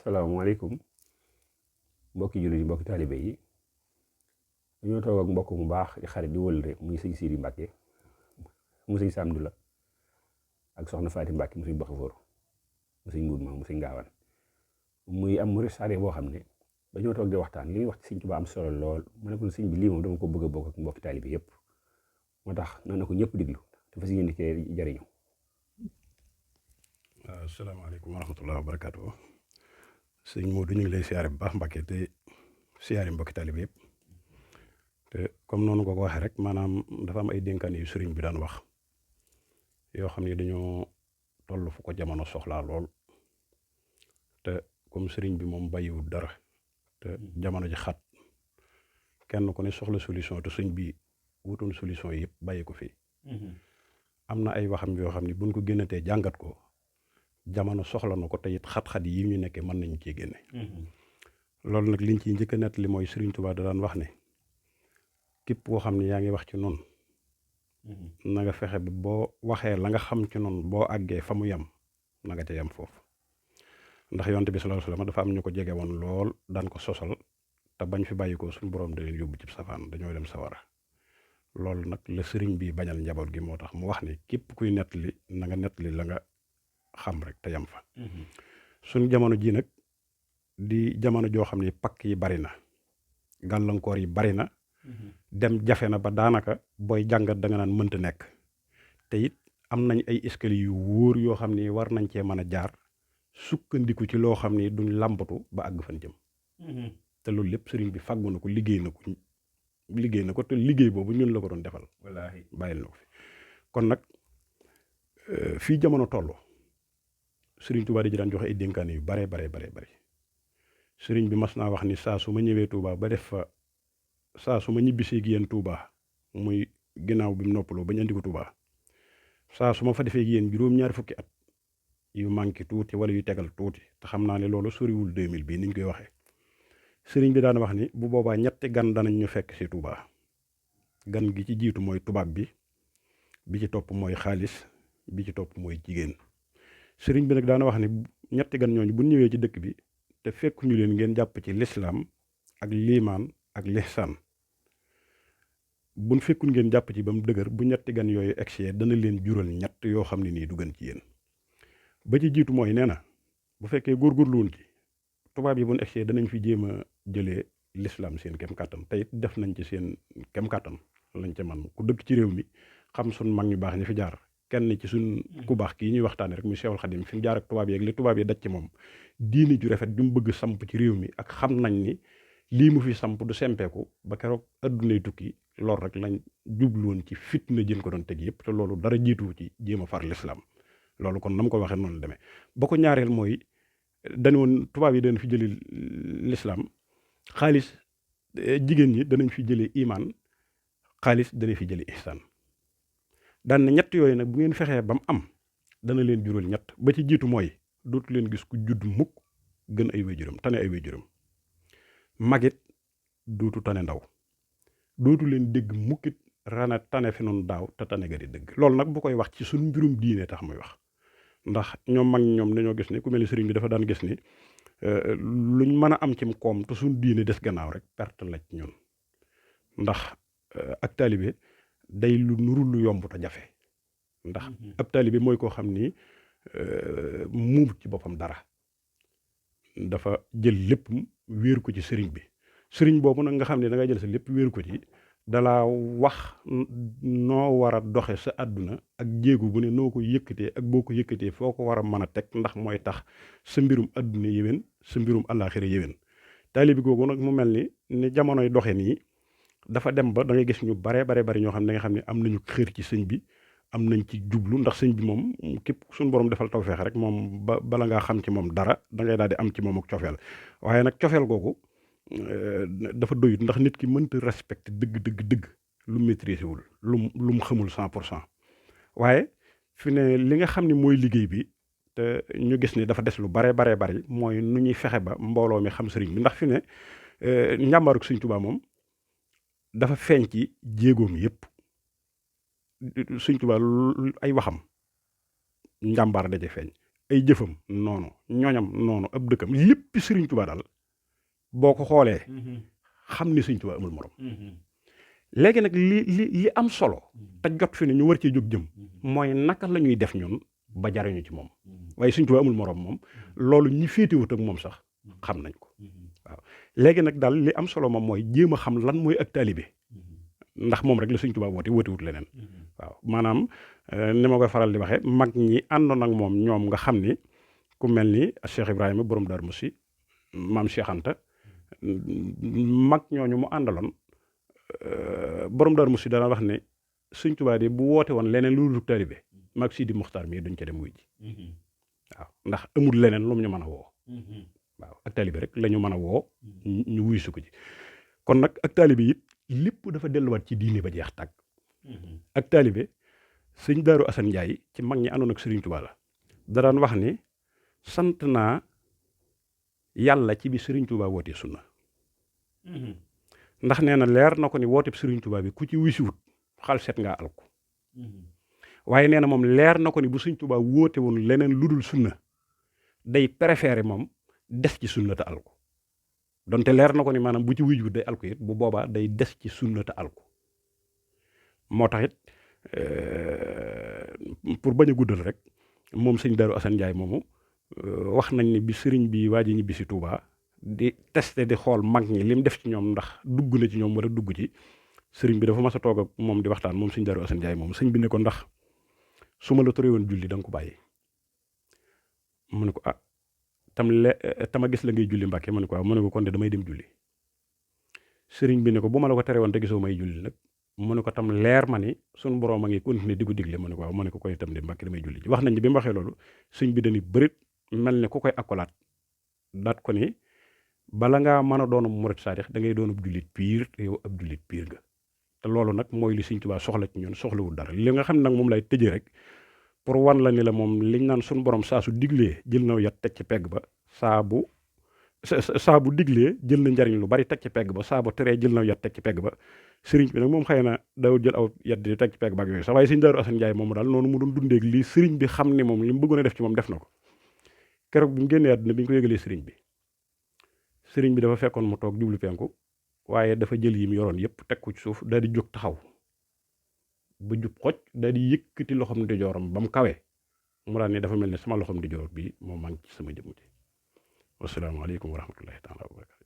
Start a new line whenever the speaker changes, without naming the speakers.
asalaamaaleykum mbokki jullit yi mbokki taalibe yi dañoo toog ak mbokk mu baax di xarit di wëlre muy sëñ Sidi Mbàkke mu sëñ Samdu la ak soxna Faati Mbàkke mu sëñ Baxafoor mu sëñ Mbuud ma mu sëñ Gaawaan muy am murid saadix boo xam ne dañoo toog di waxtaan li ñuy wax ci sëñ Tuubaa am solo lool mu ne ko sëñ bi lii moom dama ko bëgg a bokk ak mbokki taalibe yëpp moo tax na ko ñëpp diglu te fas yéene cee jariñu.
waaw asalaamaaleykum wa rahmatulah wa barakaatu. sëñ Modou ñu ngi lay siyaare bu baax Mbàkke te siyaare mbokki taalibe yëpp te comme noonu ko waxee rek maanaam dafa am ay dénkaan yu sëriñ bi daan wax yoo xam ne dañoo toll fu ko jamono soxlaa lool te comme sëriñ bi moom bàyyiwul dara te jamono ji xat kenn ku ne soxla solution te sëñ bi wutoon solution yi yëpp bàyyi ko fii. am na ay waxam yoo xam ne buñ ko génnatee jàngat ko jamono soxla na ko te it xat-xat yi ñu nekkee mën nañu cee génne. loolu nag liñ ciy njëkk a nettali mooy Sëriñ Tuubaa da daan wax ne képp koo xam ne yaa ngi wax ci noonu na nga fexe ba boo waxee la nga xam ci noonu boo àggee fa mu yem na nga ca yem foofu ndax yonent bi sallallahu alayhi wasallam dafa am ñu ko jege woon lool daan ko sosal te bañ fi bàyyi ko suñu borom da leen yóbbu ci safaan dañoo dem sawara loolu nag la sëriñ bi bañal njaboot gi moo tax mu wax ne képp kuy nettali na nga nettali la nga xam rek te yam fa. suñ jamono ji nag di jamono joo xam ne pakk yi bari na gàllankoor yi bari na dem jafe na ba daanaka booy jàngat da nga naan mënta nekk te it am nañ ay escalier yu wóor yoo xam ni war nañ cee mën a jaar sukkandiku ci loo xam ni duñ làmbatu ba àgg fan jëm. te loolu lépp sëriñ bi fàggu na ko liggéey na ko te liggéey boobu ñun la ko doon defal. wallaahi bàyyil na ko fi kon nag fii jamono toll. sëriñ Touba di daan joxe ay dénkaane yu bare sëriñ bi mas naa wax ni saa su ma ñëwee Touba ba def fa saa su ma ñibbisee ak yéen Touba muy ginnaaw bi mu noppaloo ba ñu andi ko Touba saa su ma fa defee ak yéen juróom-ñaari fukki at yu manqué tuuti wala yu tegal tuuti te xam naa ne loolu soriwul 2000 bii niñ koy waxee sëriñ bi daan wax ni bu boobaa ñetti gan danañ ñu fekk si Touba gan gi ci jiitu mooy tubaab bi ci topp mooy xaalis bi ci topp mooy jigéen. sëriñ bi nag daana wax ni ñetti gan ñooñu bu ñëwee ci dëkk bi te fekk ñu leen ngeen jàpp ci lislaam ak liimaan ak lihsaan buñ fekkul ngeen jàpp ci ba mu dëgër bu ñetti gan yooyu egsee dana leen jural ñett yoo xam ne nii du gën ci yéen ba ci jiitu mooy nee na bu fekkee góorgóorluwuñ ci tubaab yi buñ egsee danañ fi jéem a jëlee lislaam seen kem kàttan te it def nañ ci seen kem kàttan lañ ca man ku dëkk ci réew mi xam sun mag ñu baax ñi fi jaar kenn ci suñ ku baax kii ñuy waxtaane rek muy Seexul Xadim fi mu jaar ak tubaab yi ak li tubaab yi daj ci moom diini ju rafet ju mu bëgg samp ci réew mi ak xam nañ ni lii mu fi samp du sempeeku ba keroog addunay tukki loolu rek lañ jubluwoon ci fitna jën ko doon teg yëpp te loolu dara jiituwu ci jéem a far lislaam loolu kon na mu ko waxee noonu la demee ba ko ñaareel mooy dañu woon tubaab yi danañ fi jëlee lislaam xaalis jigéen ñi danañ fi jëlee imaan xaalis danañ fi jëlee ihsaan daan na ñett yooyu nag bu ngeen fexee ba mu am dana leen jural ñett ba ci jiitu mooy dootu leen gis ku judd mukk gën ay waajuram tane ay waajuram magit dootu tane ndaw dootu leen dégg mukkit rana tane fi noonu daaw te tane ga di dëgg loolu nag bu koy wax ci suñ mbirum diine tax muy wax ndax ñoom mag ñoom dañoo gis ni ku mel ni sëriñ bi dafa daan gis ni luñ mën a am cim koom te suñ diine des gannaaw rek perte la ci ñun ndax ak taalibe day lu nuru lu yomb te jafe ndax ab taalibe mooy koo xam ni muub ci boppam dara dafa jël lépp wéer ko ci sëriñ bi sëriñ boobu nag nga xam ne da ngay jël sa lépp wéer ko ci dalaa wax noo war a doxe sa àdduna ak jéego bu ne noo ko yëkkatee ak boo ko yëkkatee foo ko war a mën a teg ndax mooy tax sa mbirum àdduna yéwén sa mbirum àllaaxira yéwén taalibe googu nag mu mel ni jamonoy doxe nii dafa dem ba da ngay gis ñu bari ñoo xam ne da nga xam ne am nañu xër ci sëñ bi am nañ ci jublu ndax sëñ bi moom képp suñu borom defal tawfeex rek moom bala ngaa xam ci moom dara da ngay daal di am ci moom ak cofeel waaye nag cofeel googu dafa doyut ndax nit ki mënta respecté dëgg lu maîtriser wul lu mu xamul 100% waaye fi ne li nga xam ne mooy liggéey bi te ñu gis ni dafa des lu bari mooy nu ñuy fexe ba mbooloo mi xam sëriñ bi ndax fi ne njàmbaaruk sëñ Tuubaa moom dafa feeñ ci jéegoom yépp Sëñ Tuubaa ay waxam njàmbaar daje feeñ ay jëfam noonu ñooñam noonu ab dëkkam lépp Sëriñ Tuubaa daal boo ko xoolee xam ni Sëriñ Tuubaa amul morom léegi nag li am solo te jot fi ne ñu war cee jóg jëm mooy naka la ñuy def ñun ba jariñu ci moom waaye Sëriñ Tuubaa amul morom moom loolu ñi féetewut ak moom sax xam nañ ko waaw léegi nag daal li am solo moom mooy jéem a xam lan mooy ak taalibe ndax moom rek la Sëriñ Tuubaa wootewut leneen waaw maanaam ni ma koy faral di waxee mag ñi àndoon ak moom ñoom nga xam ni ku mel ni Cheikh Ibrahima borom Darou Moussi maam Cheikh Anta mag ñooñu mu àndaloon borom Darou Moussi dana wax ne Sëriñ Tuubaa de bu woote woon leneen lu dul taalibe mag Sidi Muxtaar mii duñ ca dem wuy ji waaw ndax amul leneen lu mu ñu mën a woo waaw ak taalibe rek la ñu mën a woo ñu wuy su ko ji kon nag ak taalibe it lépp dafa delluwaat ci diine ba jeex tàgg ak taalibe sëñ Daaru Asan Njaay ci mag ñi àndoon ak Sëriñ Tuubaa la da daan wax ni sant naa yàlla ci bi Sëriñ Tuubaa wootee sunna ndax nee na leer na ko ni wooteeb Sëriñ Tuubaa bi ku ci wisiwut xal set ngaa alku waaye nee na moom leer na ko ni bu Sëriñ Tuubaa woote woon leneen lu dul sunna day préféré moom des ci sunna te alku donte leer na ko ni maanaam bu ci wisiwut day alku it bu boobaa day des ci sunna te alku moo tax it pour bañ a guddal rek moom sëñ Daaru Asan Njaay moomu wax nañ ni bi sëriñ bi waa ji ñibbi si Tuubaa di testé di xool mag ñi lim def ci ñoom ndax dugg na ci ñoom wala dugg ci sëriñ bi dafa mas a toog ak moom di waxtaan moom sëñ Daaru Asan Njaay moom sëñ bi ne ko ndax su ma la tere woon julli da nga ko bàyyi mu ne ko ah tama gis la ngay julli Mbàkke mu ne ko waaw mu ne ko kon de damay dem julli sëriñ bi ne ko bu ma la ko tere woon te gisoo may julli nag mu ne ko tam leer ma ni suñu borom a ngi continuer di ko digle mu ne ko waaw mu ne ko koy itam de Mbàkke damay julli ji wax nañ ni bi mu waxee loolu sëñ bi dañuy bërit mel ne ku koy akkolaat daat ko ni bala ngaa mën a doon murit saadix da ngay doon ab jullit piir te yow ab jullit piir nga te loolu nag mooy li Sëriñ Tuubaa soxla ci ñun soxlawul dara li nga xam ne nag moom lay tëjee rek pour wan la ni la moom liñ naan suñu borom saa su diglee jël na yat teg ci pegg ba saa bu diglee jël na njariñ lu bari teg ci pegg ba saa bu teree jël na yat teg ci pegg ba sëriñ bi nag moom xëy na dawul jël aw yat di teg ci pegg ba ak yooyu sax waaye sëriñ Daaru Asan Njaay moomu daal noonu mu doon dundeeg lii sëriñ bi xam ni moom li mu bëggoon a def ci moom def na ko keroog bi mu génnee àdduna bi ñu ko yëgalee sëriñ bi dafa fekkoon mu toog jublu penku waaye dafa jël yi mu yoroon yëpp teg ko ci suuf daal di jóg taxaw ba jub xoj daal di yëkkati loxoom ndijooram ba mu kawee mu daal ne dafa mel ne sama loxoom ndijoor bi moom maa ngi ci sama jëmm ji wasalaamaaleykum wa rahmatullahi taala wa barakatu